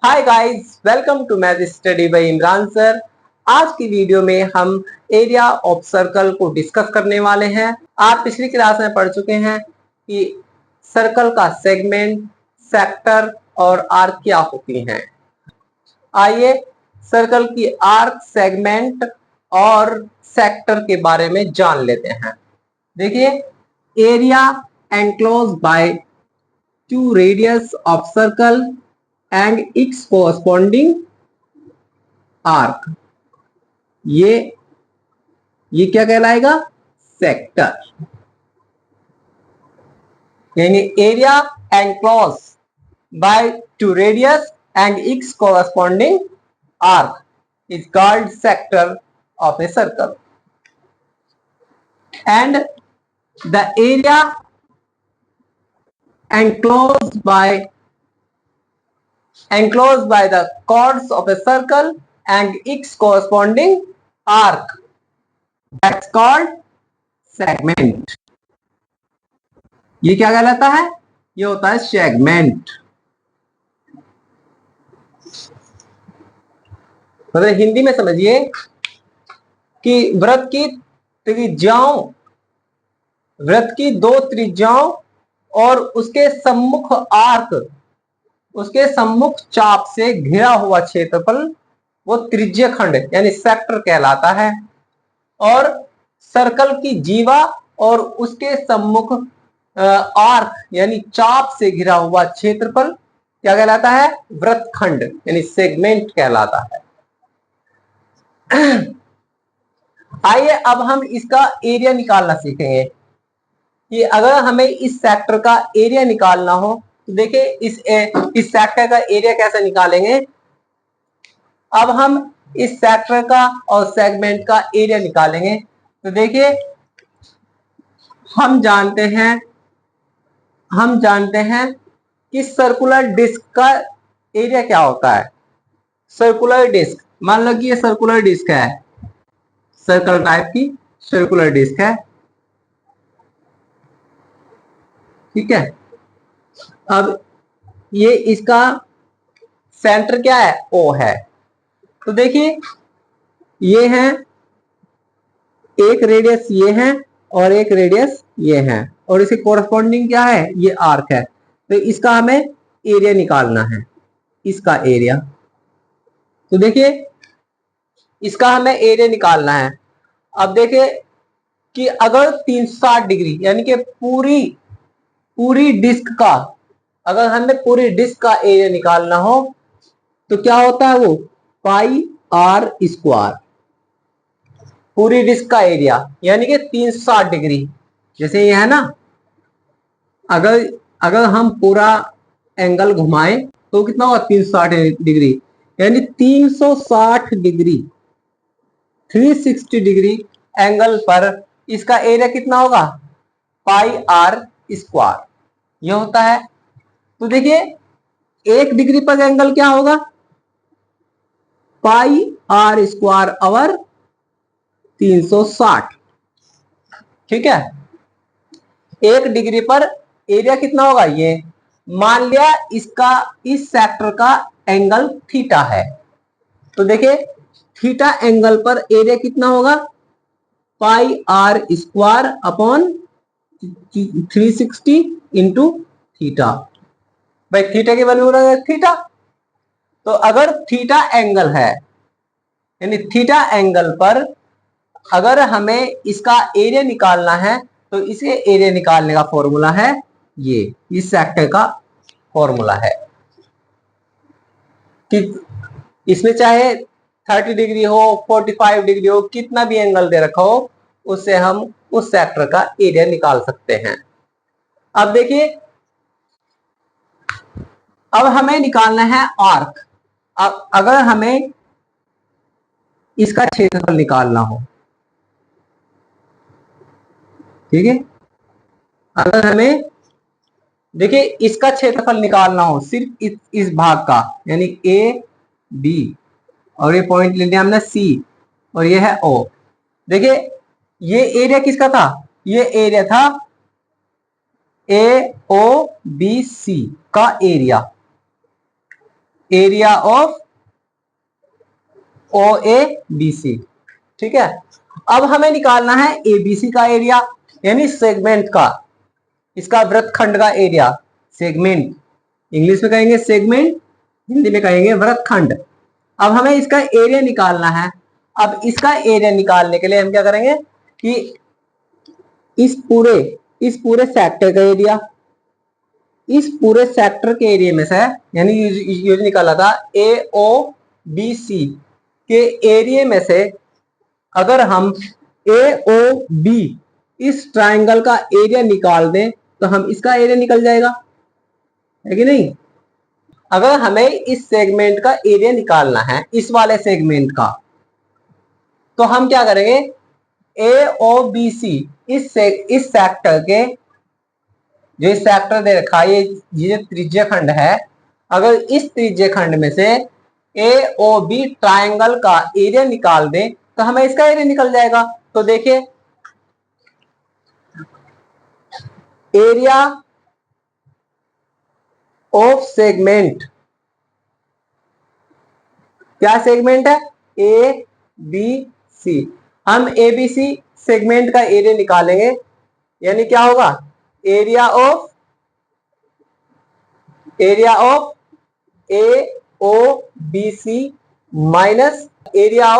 Hi guys, welcome to math study by Imran sir. आज की video में हम एरिया ऑफ सर्कल को डिस्कस करने वाले हैं। आप पिछली क्लास में पढ़ चुके हैं कि सर्कल का सेगमेंट, सेक्टर और आर्क क्या होती हैं। आइए सर्कल की आर्क, सेगमेंट और सेक्टर के बारे में जान लेते हैं। देखिए, area enclose by two radius of circle and it's corresponding arc, ये क्या कहलाएगा? सेक्टर। यानी area enclose by two radius and it's corresponding arc is called sector of a circle. And the area enclosed by the chords of a circle and its corresponding arc, that's called segment। ये क्या कहलाता है? ये होता है segment. मतलब हिंदी में समझिए कि वृत्त की दो त्रिज्याओं और उसके सम्मुख चाप से घिरा हुआ क्षेत्रफल वो त्रिज्य खंड यानी सेक्टर कहलाता है। और सर्कल की जीवा और उसके सम्मुख आर्क यानी चाप से घिरा हुआ क्षेत्रफल क्या कहलाता है? वृत्तखंड यानी सेगमेंट कहलाता है। आइए अब हम इसका एरिया निकालना सीखेंगे कि अगर हमें इस सेक्टर का एरिया निकालना हो तो देखिए इस सेक्टर का एरिया कैसे निकालेंगे। अब हम इस सेक्टर का और सेगमेंट का एरिया निकालेंगे तो देखिए हम जानते हैं कि सर्कुलर डिस्क का एरिया क्या होता है। सर्कुलर डिस्क, मान लो कि ये सर्कुलर डिस्क है, सर्कल टाइप की सर्कुलर डिस्क है, ठीक है। अब ये इसका सेंटर क्या है? ओ है। तो देखिए ये है, एक रेडियस ये है और एक रेडियस ये है और इसके कोरस्पॉन्डिंग क्या है? ये आर्क है। तो इसका हमें एरिया निकालना है, इसका एरिया। तो देखिए इसका हमें एरिया निकालना है। अब देखिए कि अगर 360 डिग्री यानी कि पूरी डिस्क का, अगर हमें पूरी डिस्क का एरिया निकालना हो तो क्या होता है? वो पाई आर स्क्वायर, पूरी डिस्क का एरिया यानी कि 360 डिग्री। जैसे ये है ना, अगर हम पूरा एंगल घुमाएं तो कितना होगा? 360 डिग्री, यानी 360 डिग्री 360 डिग्री एंगल पर इसका एरिया कितना होगा? पाई आर स्क्वायर, यह होता है। तो देखिए 1 डिग्री पर एंगल क्या होगा? पाई आर स्क्वायर ओवर 360, ठीक है। 1 डिग्री पर एरिया कितना होगा? ये मान लिया इस सेक्टर का एंगल थीटा है, तो देखिए थीटा एंगल पर एरिया कितना होगा? Pi R square upon 360 into theta. भाई थीटा की वैल्यू थीटा, तो अगर थीटा एंगल है यानी थीटा एंगल पर अगर हमें इसका एरिया निकालना है तो इसे एरिया निकालने का फॉर्मूला है ये, इस सेक्टर का फॉर्मूला है कि इसमें चाहे 30 डिग्री हो, 45 डिग्री हो, कितना भी एंगल दे रखा हो, उससे हम उस सेक्टर का एरिया निकाल सकते हैं। अब देखिए अब हमें निकालना है आर्क। अगर हमें इसका क्षेत्रफल निकालना हो, ठीक है, अगर हमें देखिए इसका क्षेत्रफल निकालना हो सिर्फ इस भाग का यानी ए बी, और ये पॉइंट ले लिया हमने सी, और ये है ओ। देखिए ये एरिया किसका था? ये एरिया था ए ओ बी सी का एरिया। Area of O A B C. ठीक है, अब हमें निकालना है एबीसी का एरिया, यानी सेगमेंट का, इसका वृत्तखंड का एरिया। सेगमेंट इंग्लिश में कहेंगे सेगमेंट, हिंदी में कहेंगे वृत्तखंड। अब हमें इसका एरिया निकालना है। अब इसका एरिया निकालने के लिए हम क्या करेंगे कि इस पूरे सेक्टर का एरिया, इस पूरे सेक्टर के एरिया में से, यानी ये निकाला था ए ओ बी सी के एरिया में से, अगर हम ए ओ बी इस ट्राइंगल का एरिया निकाल दें तो हम इसका एरिया निकल जाएगा, है कि नहीं। अगर हमें इस सेगमेंट का एरिया निकालना है, इस वाले सेगमेंट का, तो हम क्या करेंगे, ए ओ बी सी इस सेक्टर के, जो सेक्टर दे रखा है, ये त्रिज्य खंड है, अगर इस त्रिज्य खंड में से ए ओ बी ट्राइंगल का एरिया निकाल दें तो हमें इसका एरिया निकल जाएगा। तो देखिए, एरिया ऑफ सेगमेंट, क्या सेगमेंट है, ए बी सी। हम ए बी सी सेगमेंट का एरिया निकालेंगे, यानी क्या होगा, area of A O B C minus area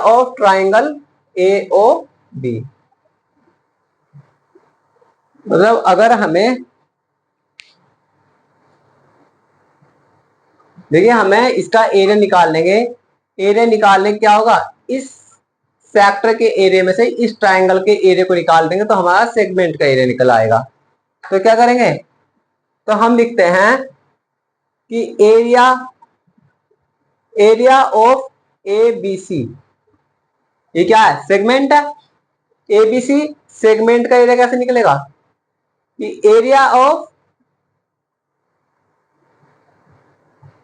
of triangle A O B. मतलब अगर हमें, देखिए हमें इसका एरिया निकाल लेंगे, एरिया निकालने क्या होगा, इस सेक्टर के एरिया में से इस ट्राइंगल के एरिया को निकाल देंगे तो हमारा सेगमेंट का एरिया निकल आएगा। तो क्या करेंगे, तो हम लिखते हैं कि area of A B C, ये क्या है, सेगमेंट है। ए बी सी सेगमेंट का एरिया कैसे निकलेगा, कि area of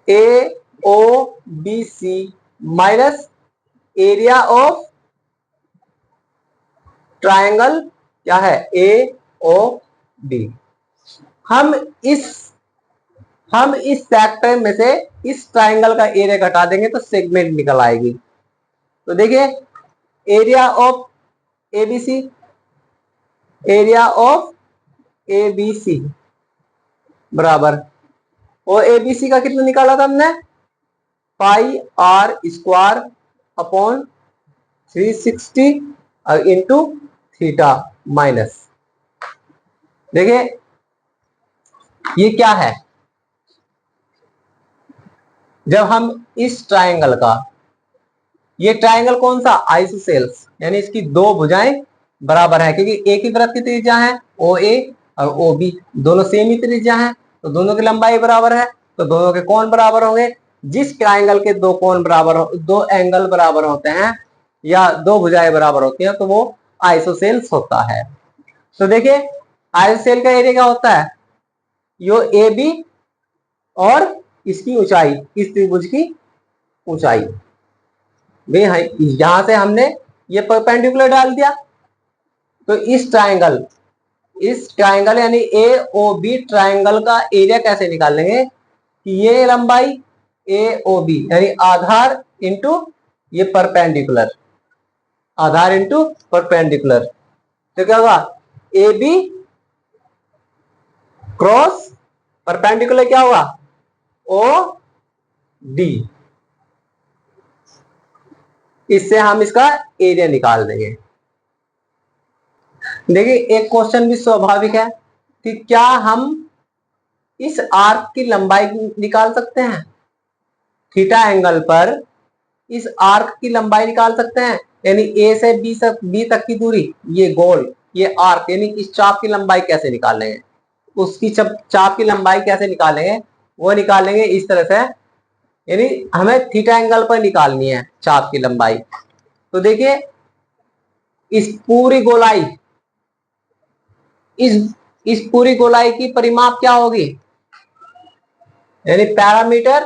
A O B C minus area of triangle, क्या है, ए ओ बी। हम इस हम इस सेक्टर में से इस ट्राइंगल का एरिया घटा देंगे तो सेगमेंट निकल आएगी। तो देखिए, area of ABC, area of ABC बराबर, और एबीसी का कितना निकाला था हमने, pi R square upon 360 into theta minus. देखिए ये क्या है, जब हम इस ट्राइंगल का, ये ट्राइंगल कौन सा, आइसोसेल्स, यानी इसकी दो भुजाएं बराबर है, क्योंकि एक ही वृत्त की त्रिज्या है ओ ए और ओ बी, दोनों सेम ही त्रिज्या है, तो दोनों की लंबाई बराबर है, तो दोनों के कोण बराबर होंगे। जिस ट्राइंगल के दो कोण बराबर हो, दो एंगल बराबर होते हैं या दो भुजाएं बराबर होती हैं तो वो आइसोसेल्स होता है। तो देखिए आइसोसेल का एरिया क्या होता है, यो ए बी और इसकी ऊंचाई, इस त्रिभुज की ऊंचाई, यहां से हमने ये परपेंडिकुलर डाल दिया, तो इस ट्राइंगल यानी ए ओ बी ट्राइंगल का एरिया कैसे निकालेंगे, कि ये लंबाई ए ओ बी यानी आधार इंटू ये परपेंडिकुलर, आधार इंटू परपेंडिकुलर, तो क्या होगा, ए बी क्रॉस परपेंडिकुलर क्या होगा, ओ डी। इससे हम इसका एरिया निकाल देंगे। देखिए एक क्वेश्चन भी स्वाभाविक है कि क्या हम इस आर्क की लंबाई निकाल सकते हैं, थीटा एंगल पर इस आर्क की लंबाई निकाल सकते हैं, यानी ए से बी तक की दूरी, ये गोल, ये आर्क, यानी इस चाप की लंबाई कैसे निकालेंगे, उसकी चाप की लंबाई कैसे निकालेंगे, वो निकालेंगे इस तरह से, यानी हमें थीटा एंगल पर निकालनी है चाप की लंबाई। तो देखिए इस पूरी गोलाई, इस इस पूरी गोलाई की परिमाप क्या होगी, यानी parameter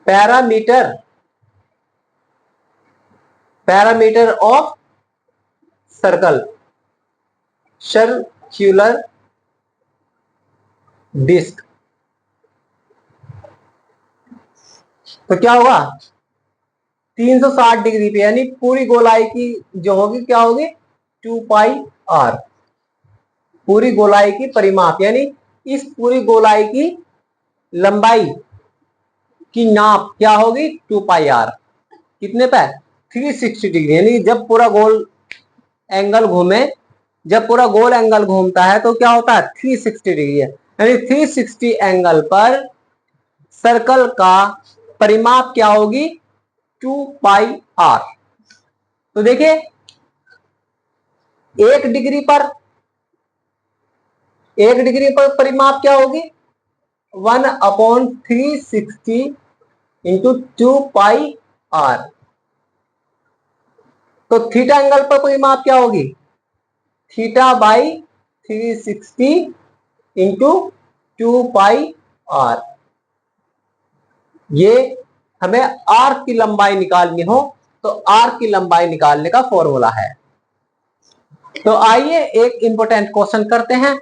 parameter parameter of circle, circular disc, तो क्या होगा 360 डिग्री पे, यानी पूरी गोलाई की जो होगी क्या होगी 2 पाई r। पूरी गोलाई की परिमाप यानी इस पूरी गोलाई की लंबाई की नाप क्या होगी 2 पाई r। कितने पे 360 डिग्री, यानी जब पूरा गोल एंगल घूमे, जब पूरा गोल एंगल घूमता है तो क्या होता है 360 डिग्री है, यानी 360 एंगल पर सर्कल का परिमाप क्या होगी 2 पाई r। तो देखिए 1 डिग्री पर, 1 डिग्री पर परिमाप क्या होगी 1/360 इंटू 2 पाई r। तो थीटा एंगल पर परिमाप क्या होगी θ/360 इंटू 2 पाई r। ये हमें आर्क की लंबाई निकालनी हो तो आर्क की लंबाई निकालने का फॉर्मूला है। तो आइए एक इंपॉर्टेंट क्वेश्चन करते हैं।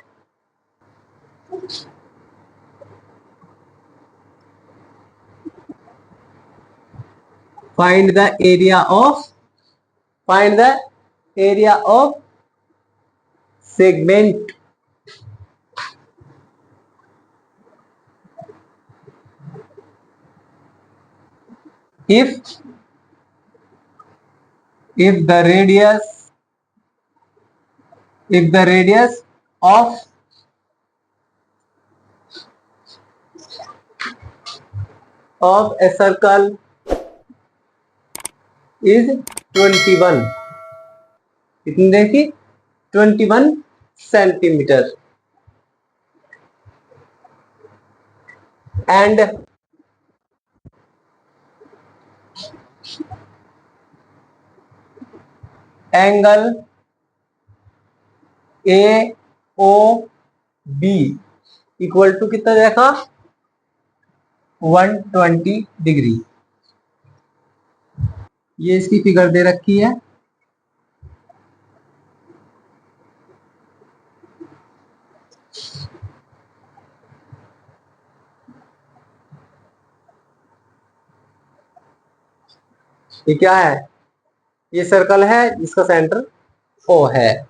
Find the area of segment if the radius of a circle is 21, कितनी देखी 21 centimetre, and angle AOB equal to कितना देखा 120 डिग्री। ये इसकी फिगर दे रखी है। ये क्या है, ये सर्कल है जिसका सेंटर O है,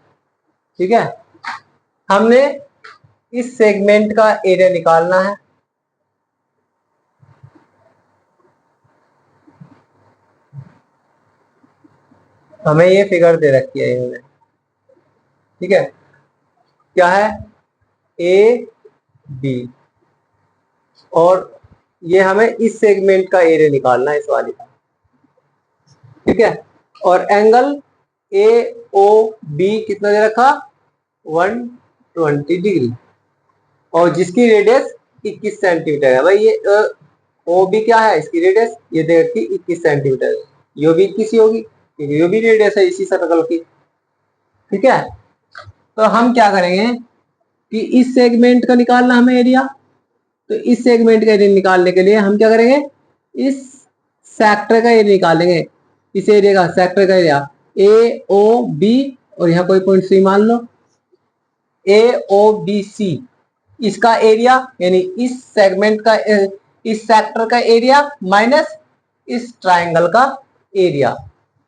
ठीक है। हमने इस सेगमेंट का एरिया निकालना है। हमें ये फिगर दे रखी है इन्होंने, ठीक है। क्या है ए बी, और ये हमें इस सेगमेंट का एरिया निकालना है इस वाली का, ठीक है। और एंगल ए ओ बी कितना दे रखा 120 डिग्री, और जिसकी रेडियस 21 सेंटीमीटर है। भाई ये ओ बी क्या है इसकी रेडियस, ये दे रखी 21 सेंटीमीटर, यो भी 21 ही होगी क्योंकि यो भी रेडियस है इसी सर्कल की, ठीक है। तो हम क्या करेंगे कि इस सेगमेंट का निकालना हमें एरिया, तो इस सेगमेंट का एरिया निकालने के लिए हम क्या करेंगे इस सेक्टर का एरिया निकालेंगे, इस एरिया का सेक्टर का एरिया ए ओ बी, और यहाँ कोई पॉइंट सी मान लो ए ओ बी सी, इसका एरिया यानी इस सेगमेंट का इस सेक्टर का एरिया माइनस इस ट्राइंगल का एरिया,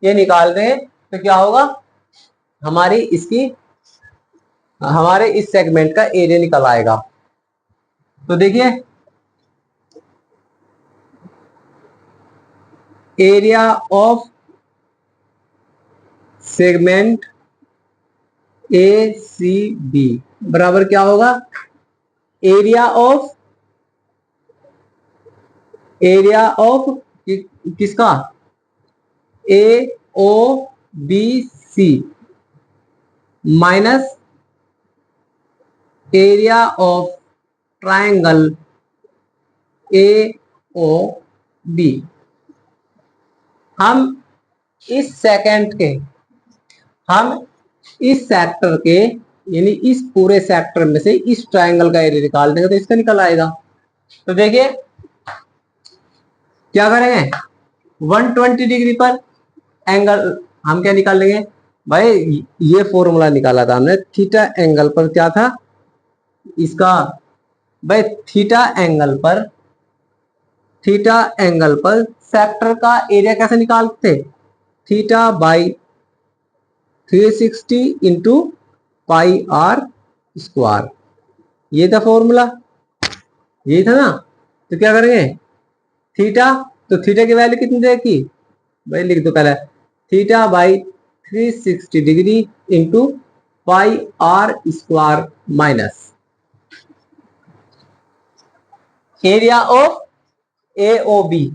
ये निकाल दें तो क्या होगा हमारे इस सेगमेंट का एरिया निकल आएगा। तो देखिए area of segment A C B बराबर क्या होगा एरिया ऑफ किसका A O B C minus area of triangle A O B. हम इस सेक्टर के यानी इस पूरे सेक्टर में से इस ट्राइंगल का एरिया निकाल देंगे तो इसका निकल आएगा। तो देखिए क्या करेंगे 120 डिग्री पर एंगल हम क्या निकाल लेंगे भाई, ये फॉर्मूला निकाला था हमने थीटा एंगल पर क्या था इसका भाई थीटा एंगल पर सेक्टर का एरिया कैसे निकालते? Theta by 360 into pi R square, ये था फॉर्मूला, यही था ना। तो क्या करेंगे, थीटा, तो थीटा की वैल्यू कितनी देगी भाई, लिख दो पहले, theta by 360 degree into pi R square minus area of A O B.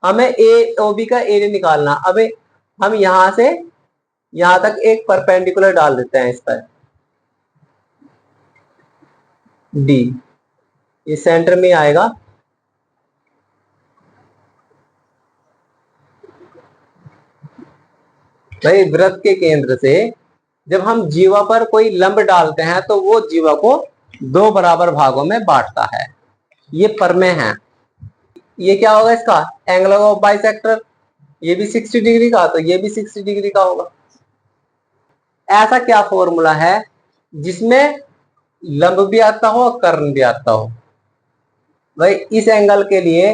हमें ए ओ बी का एरिया निकालना। अब हम यहां से यहां तक एक परपेंडिकुलर डाल देते हैं इस पर, डी, ये सेंटर में आएगा। भाई वृत्त के केंद्र से जब हम जीवा पर कोई लंब डालते हैं तो वो जीवा को दो बराबर भागों में बांटता है, ये परमेय है। ये क्या होगा इसका एंगल ऑफ बाइसेक्टर, ये भी 60 डिग्री का, तो ये भी 60 डिग्री का होगा। ऐसा क्या फॉर्मूला है जिसमें लंब भी आता हो और कर्ण भी आता हो? भाई इस एंगल के लिए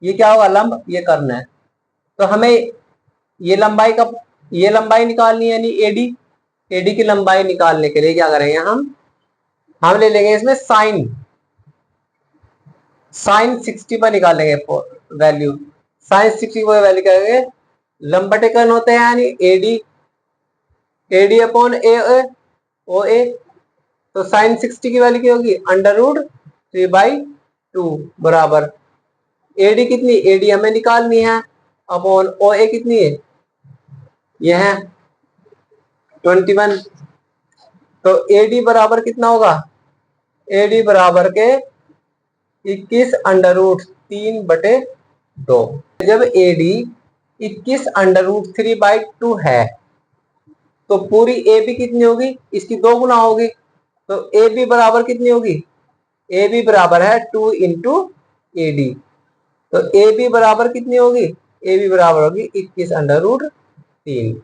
ये क्या होगा, लंब, ये कर्ण है। तो हमें ये लंबाई का ये लंबाई निकालनी है, यानी एडी। एडी की लंबाई निकालने के लिए क्या करेंगे, हम ले लेंगे इसमें साइन 60 पर निकालेंगे वैल्यू। साइन 60 पर वैल्यू करेंगे, लंब बटे कर्ण होते हैं, यानी एडी, एडी अपॉन ए ओ ए। तो साइन 60 की वैल्यू क्या होगी, √3/2 बराबर एडी कितनी, एडी हमें निकालनी है, अपॉन ओ ए कितनी है, यह है 21। तो एडी बराबर कितना होगा, एडी बराबर के 21√3/2। जब एडी 21√3/2 है तो पूरी ए बी कितनी होगी, इसकी दो गुना होगी। तो ए बी बराबर कितनी होगी, ए बी बराबर है 2 इंटू ए डी। तो ए बी बराबर कितनी होगी, ए बी बराबर होगी 21√3।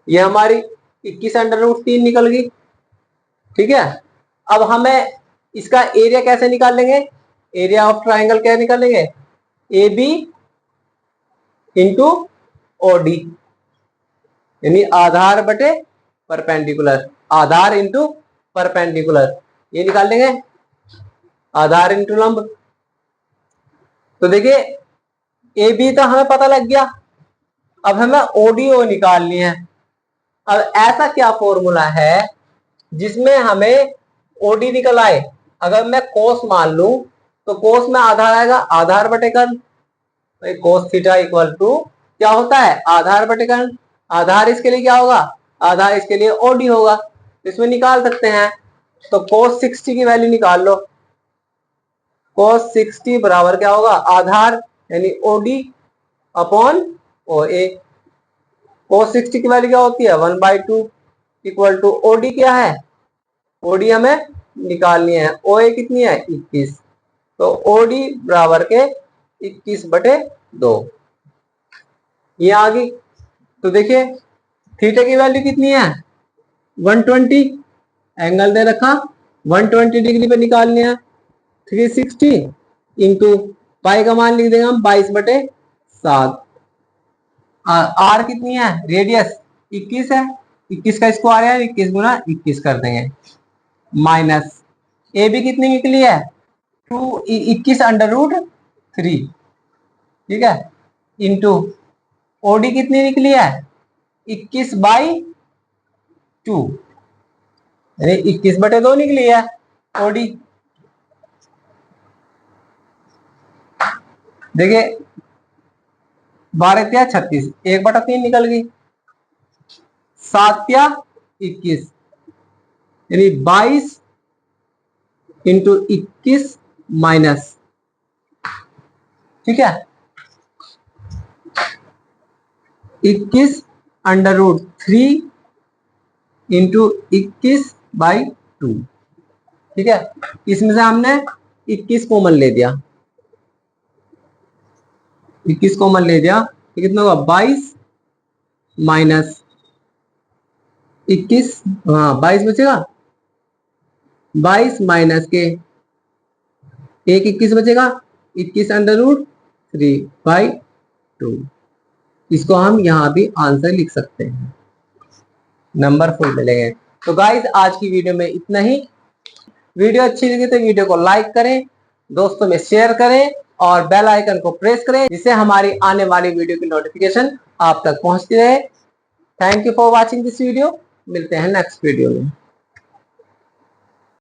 ये हमारी 21√3 निकल गई। ठीक है, अब हमें इसका एरिया कैसे निकालेंगे, एरिया ऑफ ट्राइंगल क्या निकालेंगे, A B into O D, यानी आधार बटे परपेंडिकुलर, आधार इंटू परपेंडिकुलर, ये निकाल लेंगे, आधार इंटू लंब। तो देखिए ए बी तो हमें पता लग गया, अब हमें ओडीओ निकालनी है। अब ऐसा क्या फॉर्मूला है जिसमें हमें ओडी निकल आए? अगर मैं कोस मान लू तो कोस में आधार आएगा, आधार बटे कर्ण, कोस थीटा इक्वल टू क्या होता है, आधार बटे कर्ण। आधार इसके लिए क्या होगा, आधार इसके लिए ओडी होगा, इसमें निकाल सकते हैं। तो कोस 60 की वैल्यू निकाल लो, कोस 60 बराबर क्या होगा, आधार यानी ओडी अपॉन ओ ए। कोस 60 की वैल्यू क्या होती है, 1/2 इक्वल टू ओडी क्या है, ओडी हमें निकालनी है, ओ ए कितनी है 21। तो ओडी बराबर के 21/2, ये आ गई। तो देखिए थीटा की वैल्यू कितनी है 120, एंगल दे रखा 120 डिग्री पे निकालनी है, 360 इंटू पाई का मान लिख देंगे हम 22/7। आर कितनी है, रेडियस 21 है, 21 का स्क्वायर है, 21 गुना 21 कर देंगे, माइनस ए बी कितनी निकली है 21√3, ठीक है, इंटू ओडी कितनी निकली है 21/2, यानी 21/2 निकली है ओडी। देखिए 12×36, 1/3 निकल गई, 7×21 यानी 22 इंटू 21 माइनस, ठीक है, 21√3 इंटू 21/2, ठीक है। इसमें से हमने 21 कॉमन ले दिया, 21 कॉमन ले दिया तो कितना होगा 22 माइनस 21, हाँ 22 बचेगा, 22 माइनस के एक 21 बचेगा, 21√3/2। इसको हम यहाँ भी आंसर लिख सकते हैं, नंबर फुल मिलेंगे। तो गाइस आज की वीडियो में इतना ही। वीडियो अच्छी लगी तो वीडियो को लाइक करें, दोस्तों में शेयर करें और बेल आइकन को प्रेस करें, जिससे हमारी आने वाली वीडियो की नोटिफिकेशन आप तक पहुंचती रहे। Thank you for watching this video. मिलते हैं नेक्स्ट वीडियो में।